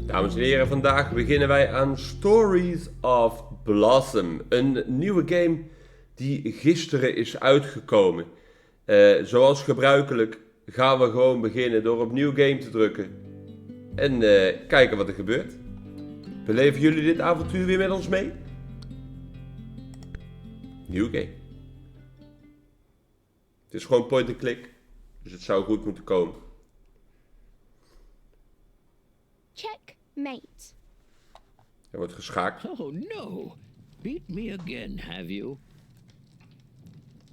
Dames en heren, vandaag beginnen wij aan Stories of Blossom. Een nieuwe game die gisteren is uitgekomen. Zoals gebruikelijk gaan we gewoon beginnen door op nieuw game te drukken. En kijken wat er gebeurt. Beleven jullie dit avontuur weer met ons mee? Nieuw game. Het is gewoon point and click. Dus het zou goed moeten komen. Checkmate. Er wordt geschaakt. Oh no! Beat me again, have you?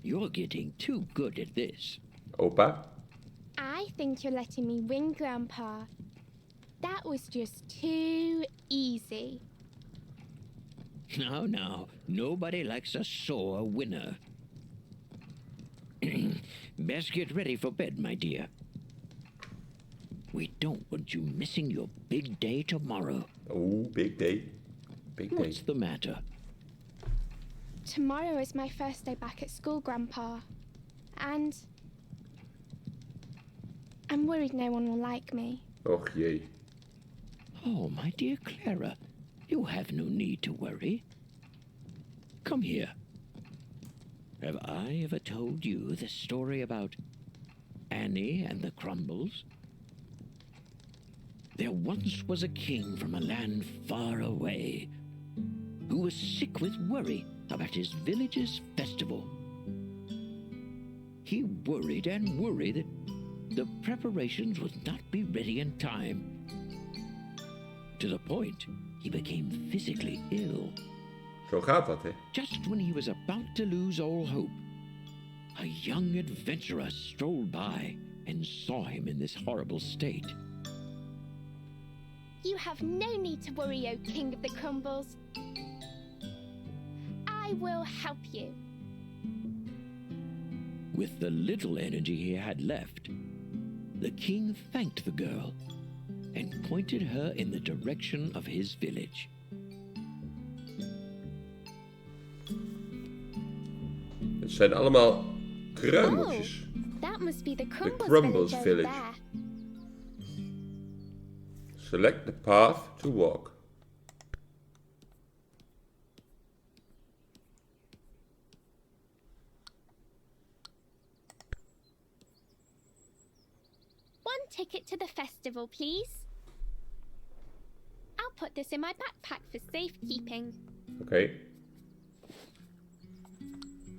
You're getting too good at this. Opa. I think you're letting me win, Grandpa. That was just too easy. Now, nobody likes a sore winner. Best get ready for bed, my dear. We don't want you missing your big day tomorrow. Oh, big day. Big day. What's the matter? Tomorrow is my first day back at school, Grandpa. And I'm worried no one will like me. Och jee. Oh, my dear Clara, you have no need to worry. Come here. Have I ever told you the story about Annie and the Crumbles? There once was a king from a land far away who was sick with worry about his village's festival. He worried and worried that the preparations would not be ready in time, to the point he became physically ill. Zo gaat dat, hè? Just when he was about to lose all hope, a young adventurer strolled by and saw him in this horrible state. You have no need to worry, O King of the Crumbles. I will help you. With the little energy he had left, the king thanked the girl and pointed her in the direction of his village. Het zijn allemaal kruimeltjes. That must be the The Crumbles, Crumbles over village. there. Select the path to walk. One ticket to the festival, please. I'll put this in my backpack for safekeeping. Oké.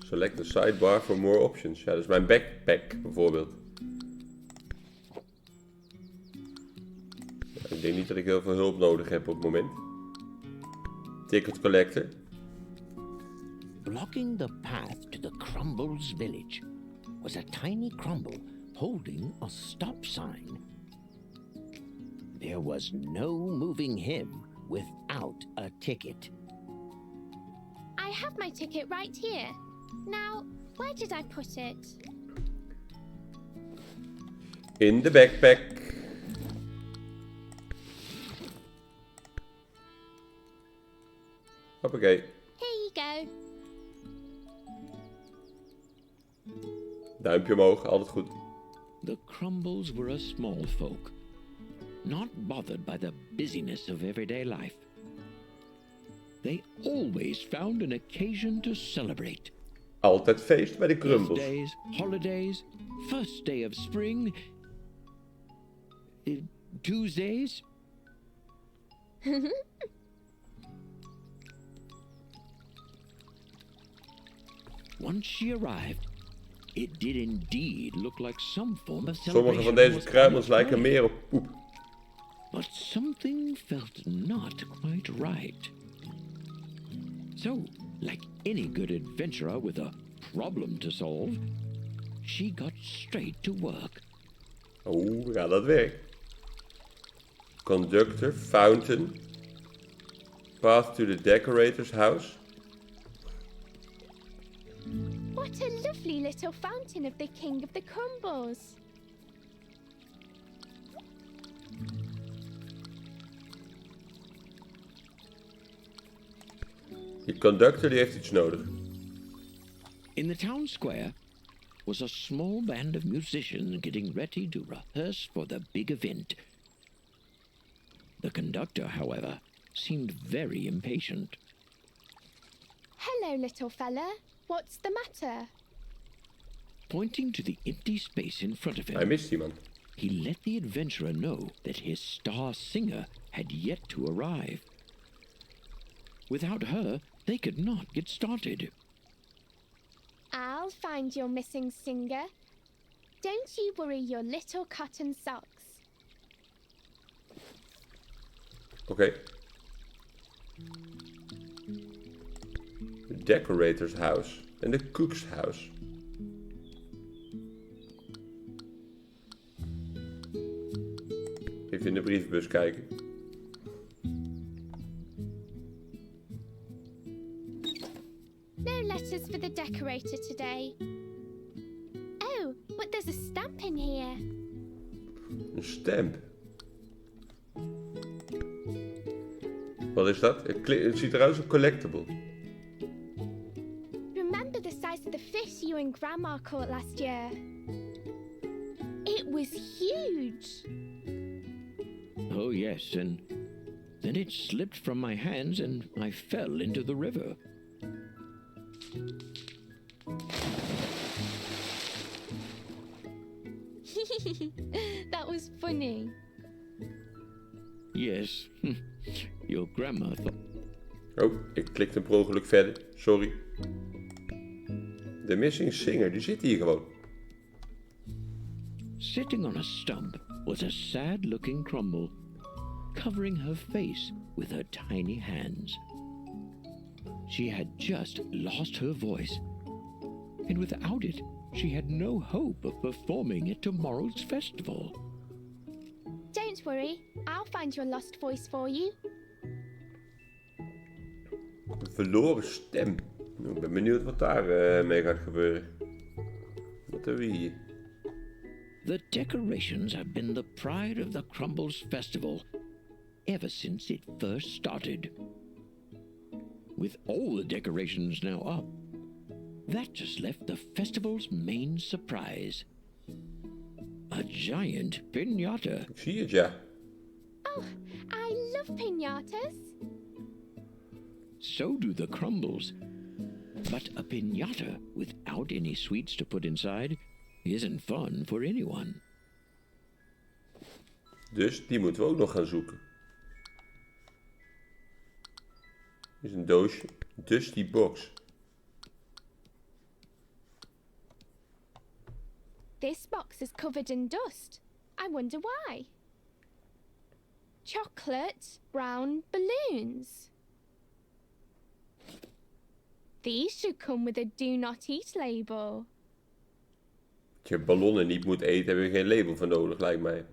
Select the sidebar for more options. Ja, dat is mijn backpack bijvoorbeeld. Ja, ik denk niet dat ik heel veel hulp nodig heb op het moment. Ticket collector. Blocking the path to the Crumbles village was a tiny crumble holding a stop sign. There was no moving him without a ticket. I have my ticket right here. Now, where did I put it? In de backpack. Hoppakee. Here you go. Duimpje omhoog, altijd goed. The Crumbles were a small folk, not bothered by the busyness of everyday life. They always found an occasion to celebrate. Altijd feest bij de Crumbles. Birthdays, holidays, first day of spring, Tuesdays. Once she arrived, it did indeed look like some form of celebration. Sommige van deze was kruimels on its lijken way. meer op poep. But something felt not quite right. So, like any good adventurer with a problem to solve, she got straight to work. Hoe gaat dat werken? Conductor, fountain. Path to the decorator's house. What a lovely little fountain of the King of the Crumbles. Die conductor die heeft iets nodig. In the town square was a small band of musicians getting ready to rehearse for the big event. The conductor, however, seemed very impatient. Hello, little fella. What's the matter? Pointing to the empty space in front of Hij him, mist iemand. he let the adventurer know that his star singer had yet to arrive. Without her, they could not get started. I'll find your missing singer. Don't you worry your little cotton socks. Oké. De decorator's house. En de cook's house. Even in de brievenbus kijken. No letters for the decorator today. Oh, but there's a stamp in here. Een stamp. Wat is dat? Het ziet eruit als een collectible. Remember the size of the fish you and Grandma caught last year? It was huge. Oh, yes, and then it slipped from my hands and I fell into the river. That was funny. Yes, your grandma thought... Oh, ik klikte per ongeluk verder. Sorry. De missing singer, die zit hier gewoon. Sitting on a stump was a sad-looking Crumble, covering her face with her tiny hands. She had just lost her voice, and without it, she had no hope of performing at tomorrow's festival. Don't worry, I'll find your lost voice for you. Een verloren stem. Nou, ik ben benieuwd wat daar mee gaat gebeuren. Wat hebben we hier? The decorations have been the pride of the Crumbles festival ever since it first started. With all the decorations now up, that just left the festival's main surprise. A giant piñata. Ik zie het, ja. Oh, I love piñatas. So do the Crumbles. But a piñata without any sweets to put inside isn't fun for anyone. Dus die moeten we ook nog gaan zoeken. Hier is een doosje. Dusty box. This box is covered in dust. I wonder why. Chocolate brown balloons. These should come with a do not eat label. Als je ballonnen niet moet eten, heb je geen label voor nodig, lijkt mij.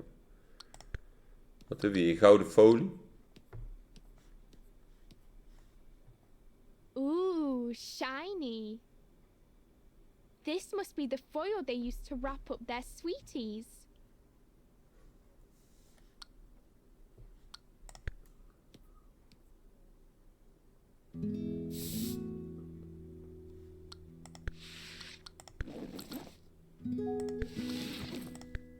Wat hebben we hier? Gouden folie. Ooh, shiny. This must be the foil they used to wrap up their sweeties.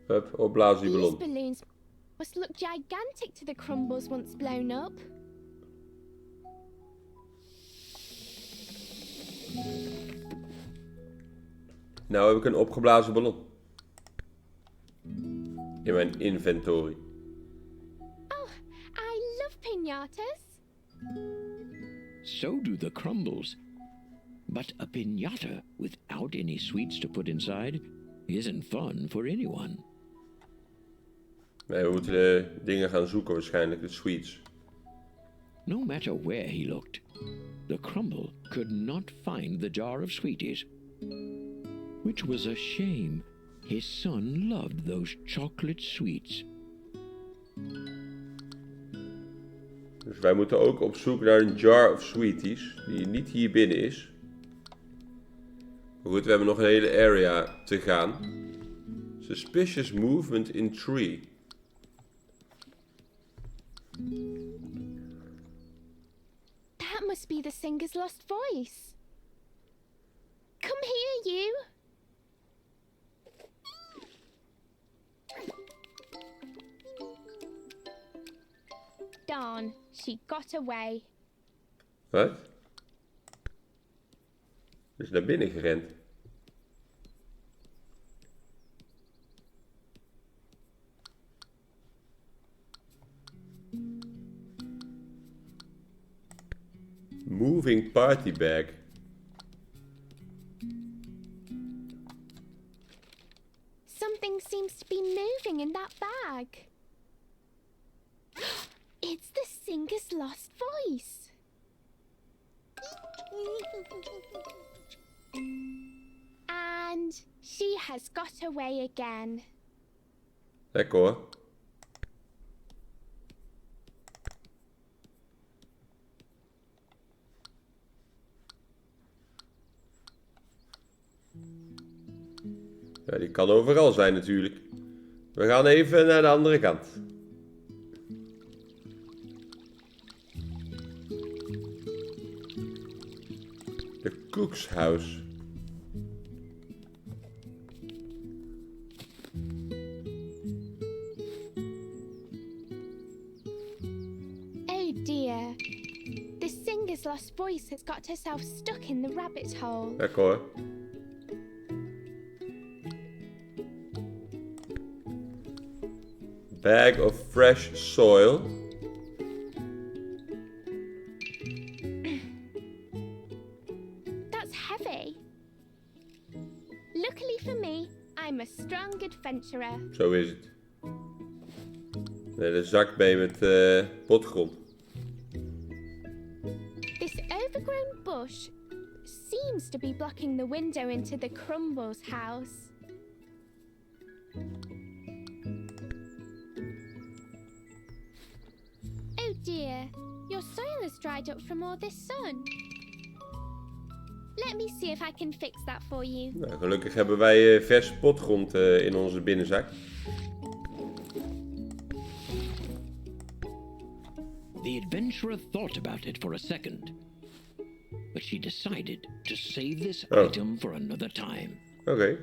Hup, opblazen die These ballon. balloons must look gigantic to the Crumbles once blown up. Nou heb ik een opgeblazen ballon. In mijn inventory. Oh, I love piñatas. So do the Crumbles. But a piñata without any sweets to put inside isn't fun for anyone. Nee, we moeten de dingen gaan zoeken waarschijnlijk, de sweets. No matter where he looked, the Crumble could not find the jar of sweeties. Which was a shame. His son loved those chocolate sweets. Dus wij moeten ook op zoek naar een jar of sweeties, die niet hier binnen is. Maar goed, we hebben nog een hele area te gaan. Suspicious movement in tree. That must be the singer's lost voice. Come here, you. Darn, she got away. Wat? Is naar binnen gerend. Moving party bag. Something seems to be moving in that bag. It's the singer's lost voice. And she has got away again. Lekker hoor. Ja, die kan overal zijn natuurlijk. We gaan even naar de andere kant. De Cook's House. Oh dear. The singer's lost voice has got herself stuck in the rabbit hole. Lekker hoor. Bag of fresh soil. That's heavy. Luckily for me, I'm a strong adventurer. Zo is het. Met een zak mee met potgrond. This overgrown bush seems to be blocking the window into the Crumbles house. Oh dear, your soil has dried up from all this sun. Let me see if I can fix that for you. Nou, gelukkig hebben wij verse potgrond in onze binnenzak. The adventurer thought about it for a second, but she decided to save this item for another time. Oké.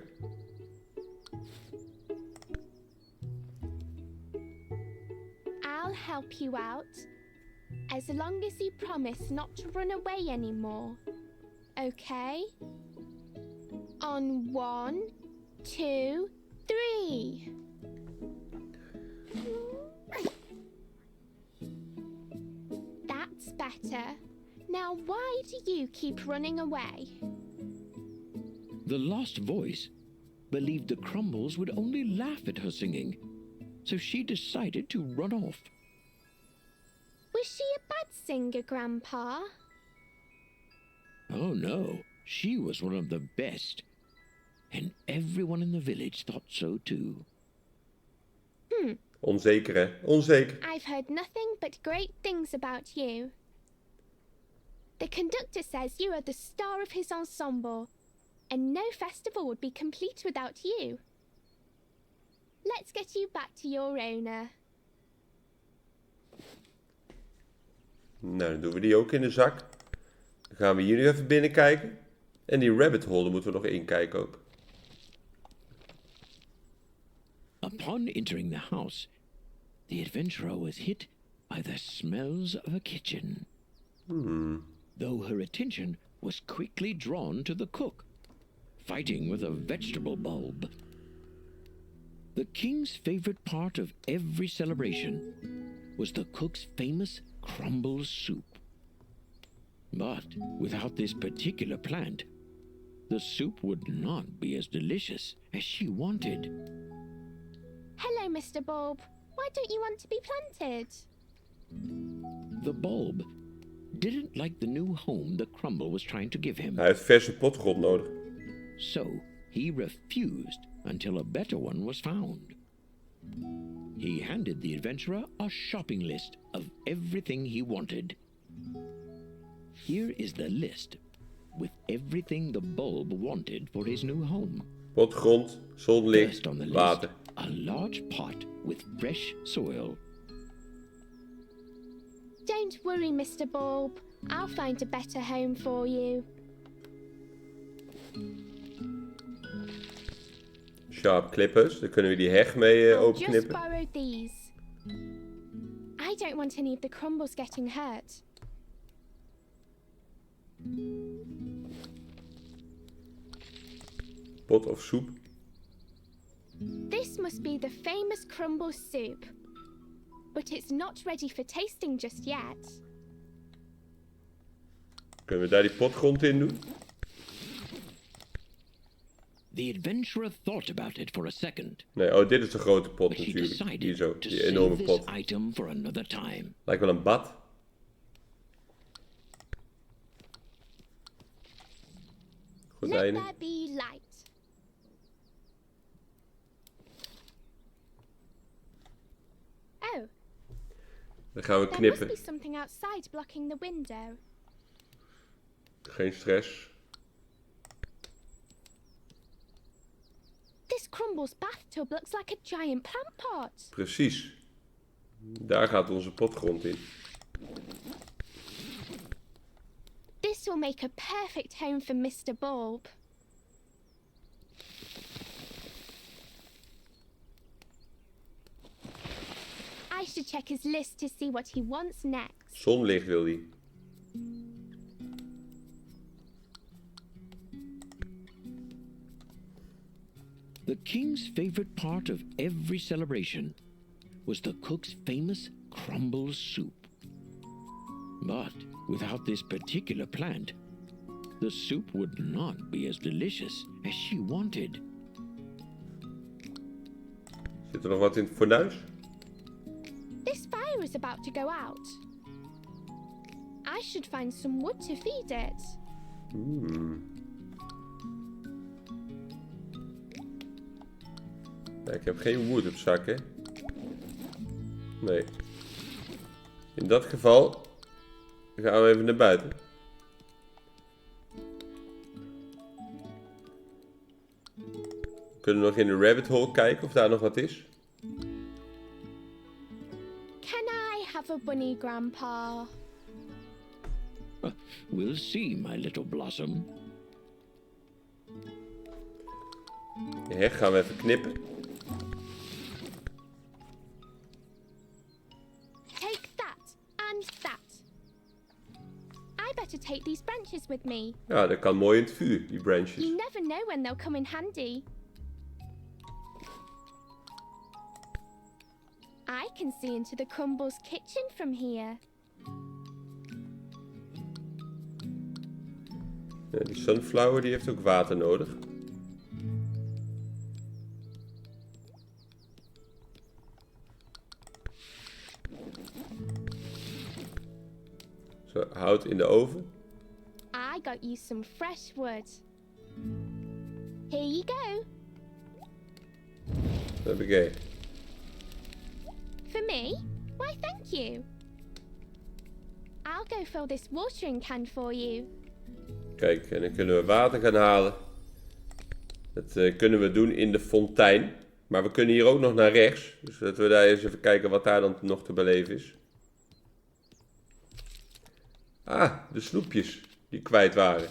I'll help you out, as long as you promise not to run away anymore. Okay? On 1, 2, 3. That's better. Now why do you keep running away? The lost voice believed the Crumbles would only laugh at her singing, so she decided to run off. Was she a bad singer, Grandpa? Oh no, she was one of the best, and everyone in the village thought so too. Onzeker hè? Onzeker. I've heard nothing but great things about you. The conductor says you are the star of his ensemble, and no festival would be complete without you. Let's get you back to your owner. Nou, dan doen we die ook in de zak. Dan gaan we hier nu even binnenkijken. En die rabbit hole, daar moeten we nog inkijken ook. Upon entering the house, the adventurer was hit by the smells of a kitchen. Though her attention was quickly drawn to the cook, fighting with a vegetable bulb. The king's favorite part of every celebration was the cook's famous Crumbles soup. But without this particular plant, the soup would not be as delicious as she wanted. Hello, Mr. Bulb. Why don't you want to be planted? The bulb didn't like the new home the Crumble was trying to give him. Hij heeft verse potgrond nodig. So he refused until a better one was found. He handed the adventurer a shopping list of everything he wanted. Here is the list with everything the bulb wanted for his new home. Potgrond, zonlicht, First on the list, water. a large pot with fresh soil. Don't worry, Mr. Bulb. I'll find a better home for you. Sharp clippers, daar kunnen we die heg mee I'll just openknippen. borrow these. I don't want any of the crumbles getting hurt. Pot of soep. This must be the famous crumble soup. But it's not ready for tasting just yet. Kunnen we daar die potgrond in doen? The adventurer thought about it for a second, Nee, oh, dit is de grote pot but he natuurlijk. Die decided zo, to die save enorme this pot. item for another time. Lijkt wel een bad. Let Gordijnen. there be light. Oh, Dan gaan we there knippen. must be something outside blocking the window. Geen stress. This Crumbles bathtub looks like a giant plant pot. Precies. Daar gaat onze potgrond in. This will make a perfect home for Mr. Bulb. I should check his list to see what he wants next. Zonlicht wil hij. The king's favorite part of every celebration was the cook's famous Crumbles soup. But without this particular plant, the soup would not be as delicious as she wanted. Zit er nog wat in het fornuis? This fire is about to go out. I should find some wood to feed it. Ja, ik heb geen wood op zak, hè? Nee. In dat geval gaan we even naar buiten. Kunnen we nog in de rabbit hole kijken of daar nog wat is? Can I have a bunny, Grandpa? We'll see, my little blossom. De heg gaan we even knippen. Take that and that. I better take these branches with me. Ja, dat kan mooi in het vuur, die branches. You never know when they'll come in handy. I can see into the Crumbles kitchen from here. Ja, die sunflower die heeft ook water nodig. Zo, hout in de oven. I got you some fresh wood. Here you go. Dat heb ik. For me? Why, thank you. I'll go fill this watering can for you. Kijk, en dan kunnen we water gaan halen. Dat kunnen we doen in de fontein. Maar we kunnen hier ook nog naar rechts. Dus dat we daar eens even kijken wat daar dan nog te beleven is. Ah, de snoepjes die kwijt waren.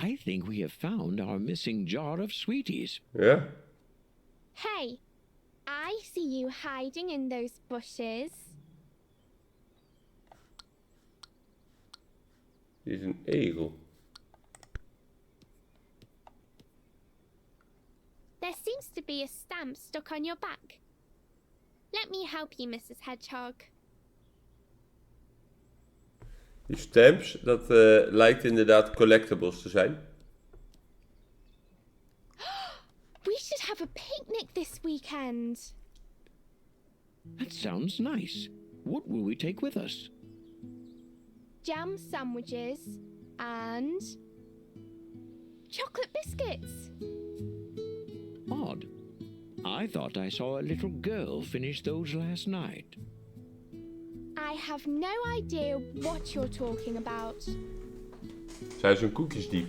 I think we have found our missing jar of sweeties. Ja? Hey, I see you hiding in those bushes. Die is een egel. There seems to be a stamp stuck on your back. Let me help you, Mrs. Hedgehog. Die stamps, dat lijkt inderdaad collectibles te zijn. We should have a picnic this weekend. That sounds nice. What will we take with us? Jam sandwiches and chocolate biscuits. Odd. I thought I saw a little girl finish those last night. I have no idea what you're talking about. Zij is een koekjesdief.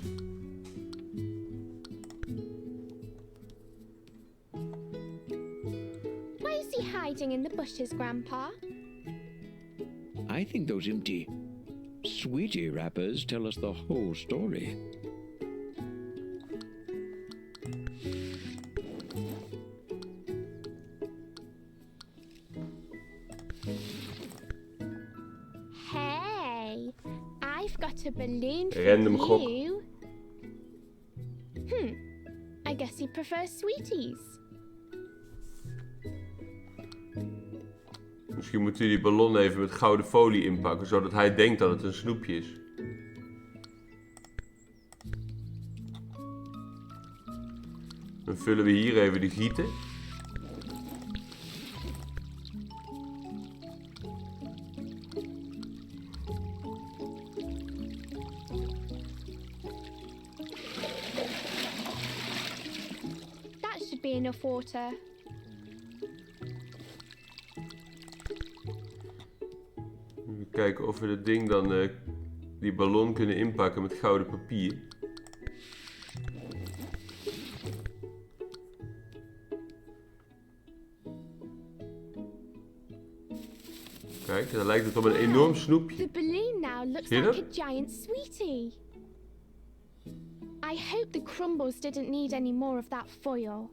Why is he hiding in the bushes, Grandpa? I think those empty sweetie wrappers tell us the whole story. got a balloon for Random gok. you. I guess he prefers sweeties. Misschien moet hij die ballon even met gouden folie inpakken, zodat hij denkt dat het een snoepje is. Dan vullen we hier even de gieten. That should be enough water. Even kijken of we dat ding dan, die ballon kunnen inpakken met gouden papier. Kijk, dan lijkt het op een enorm snoepje. The balloon now looks Zie je like dat? a giant sweetie. I hope the Crumbles didn't need any more of that foil.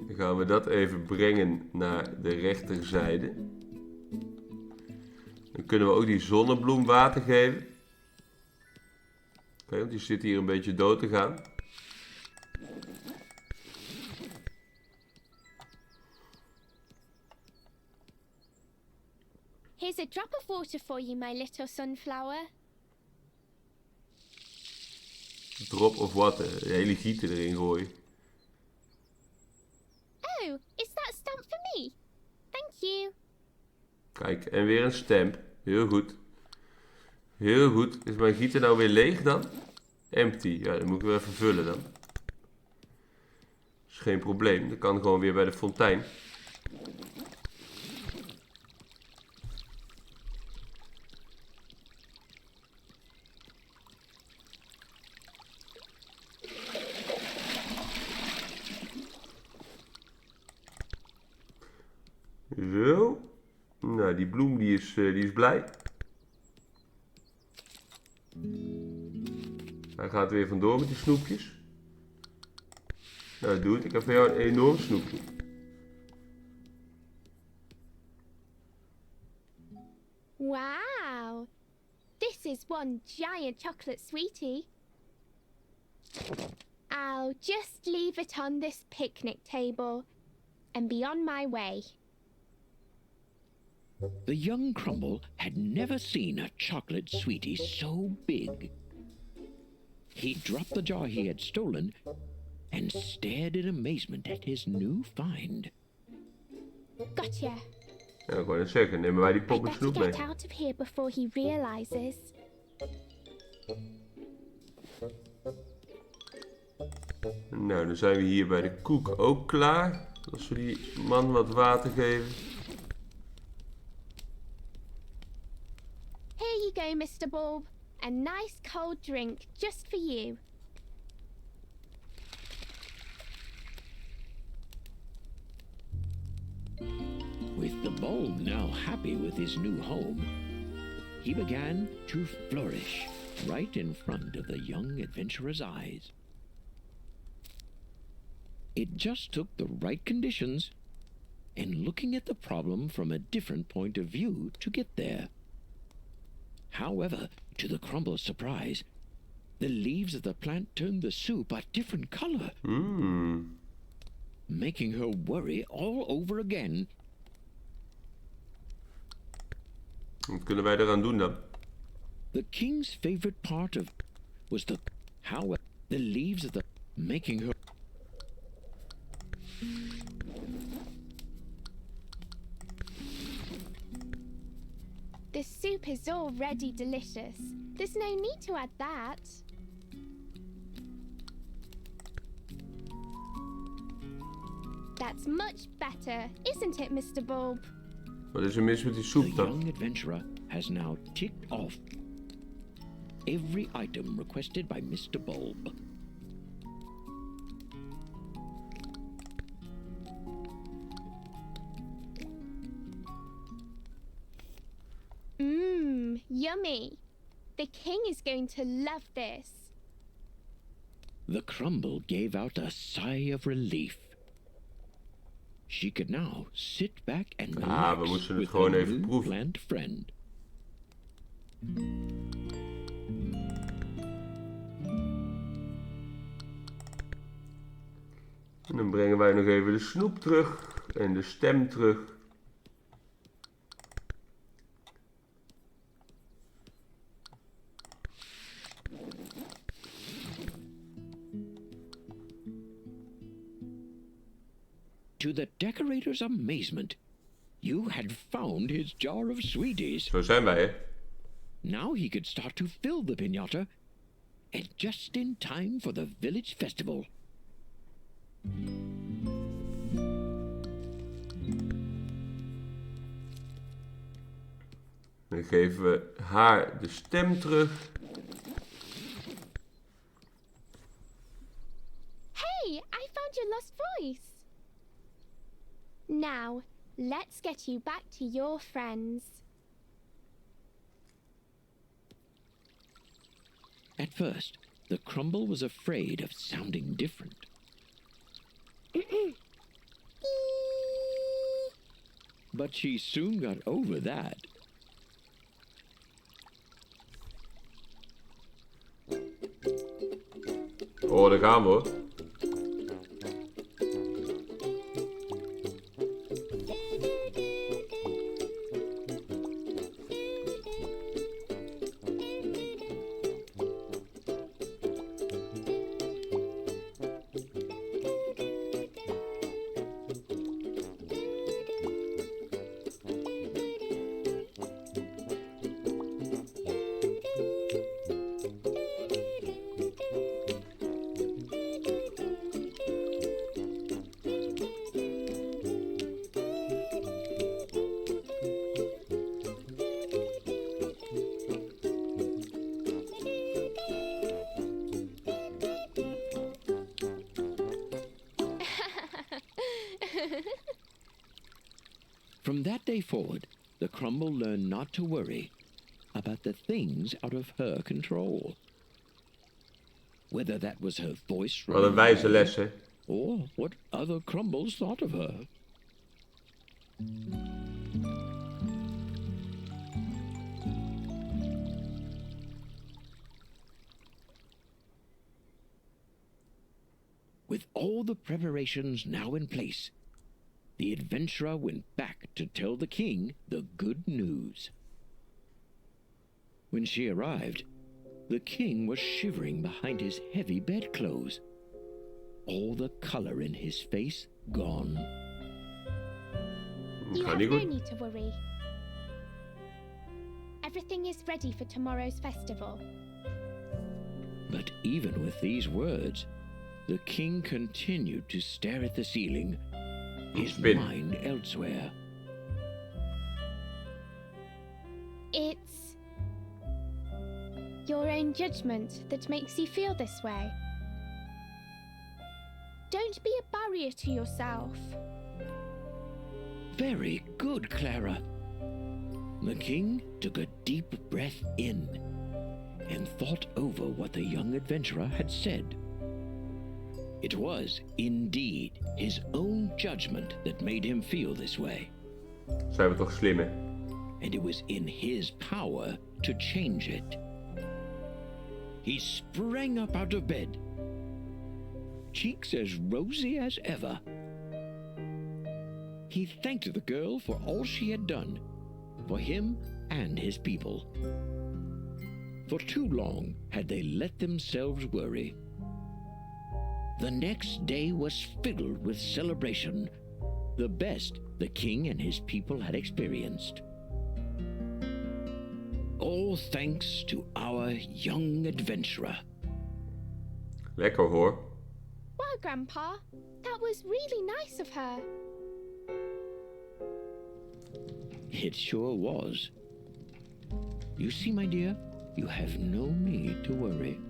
Dan gaan we dat even brengen naar de rechterzijde. Dan kunnen we ook die zonnebloem water geven. Oké, want die zit hier een beetje dood te gaan. Here's a drop of water for you, my little sunflower. Drop of water. De hele gieten erin gooien. Oh, is that a stamp for me? Thank you. Kijk, en weer een stamp. Heel goed. Heel goed. Is mijn gieter nou weer leeg dan? Empty. Ja, dan moet ik weer even vullen dan. Is geen probleem. Dat kan gewoon weer bij de fontein. Zo. Nou, die bloem die is blij. Hij gaat weer vandoor met die snoepjes. Nou, doe het. Ik heb voor jou een enorm snoepje. Wow. This is one giant chocolate sweetie. I'll just leave it on this picnic table and be on my way. The young Crumble had never seen a chocolate sweetie so big. He dropped the jar he had stolen and stared in amazement at his new find. Gotcha. Ja, ik wou net zeggen, nemen wij die I pop met better snoep mee. get out of here before he realizes. Nou, dan zijn we hier bij de koek ook klaar. Als we die man wat water geven. Here you go, Mr. Bulb. A nice cold drink just for you. With the bulb now happy with his new home, he began to flourish right in front of the young adventurer's eyes. It just took the right conditions and looking at the problem from a different point of view to get there. However, to the Crumble's surprise, the leaves of the plant turned the soup a different color, making her worry all over again. Wat kunnen wij eraan doen dan? The king's favorite part of was the leaves of the making her. The soup is already delicious. There's no need to add that. That's much better, isn't it, Mr. Bulb? Wat is er mis met die The soep dan? young adventurer has now ticked off every item requested by Mr. Bulb. Yummy. The king is going to love this. The Crumble gave out a sigh of relief. She could now sit back and we relax moesten het with gewoon her even new proeven. plant friend. En dan brengen wij nog even de snoep terug en de stem terug. To the decorator's amazement, you had found his jar of sweeties. Zo zijn wij, hè? Now he could start to fill the piñata, and just in time for the village festival. Dan geven we haar de stem terug. Hey, I found your lost voice. Now, let's get you back to your friends. At first, the Crumble was afraid of sounding different. But she soon got over that. Oh, daar gaan we, hoor. From that day forward, the Crumble learned not to worry about the things out of her control. Whether that was her voice Wat een wijze les, hè? or what other Crumbles thought of her. With all the preparations now in place, the adventurer went back to tell the king the good news. When she arrived, the king was shivering behind his heavy bedclothes, all the color in his face gone. You Gaat have niet no goed. need to worry. Everything is ready for tomorrow's festival. But even with these words, the king continued to stare at the ceiling, his Spin. mind elsewhere. It's your own judgment that makes you feel this way. Don't be a barrier to yourself. Very good, Clara. The king took a deep breath in and thought over what the young adventurer had said. It was, indeed, his own judgment that made him feel this way, Zijn we toch slim, hè? and it was in his power to change it. He sprang up out of bed, cheeks as rosy as ever. He thanked the girl for all she had done, for him and his people. For too long had they let themselves worry. The next day was filled with celebration, the best the king and his people had experienced. All thanks to our young adventurer. Lekker, hoor. Well, Grandpa, that was really nice of her. It sure was. You see, my dear, you have no need to worry.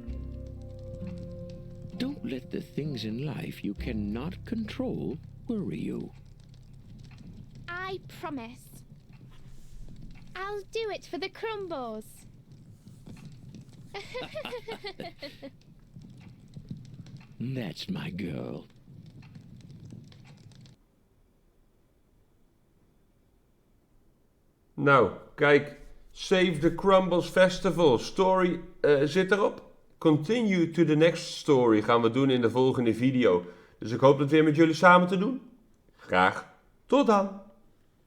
Don't let the things in life you cannot control worry you. I promise. I'll do it for the Crumbles. That's my girl. Nou, kijk. Save the Crumbles Festival. Story zit erop. Continue to the next story gaan we doen in de volgende video. Dus ik hoop dat weer met jullie samen te doen. Graag tot dan.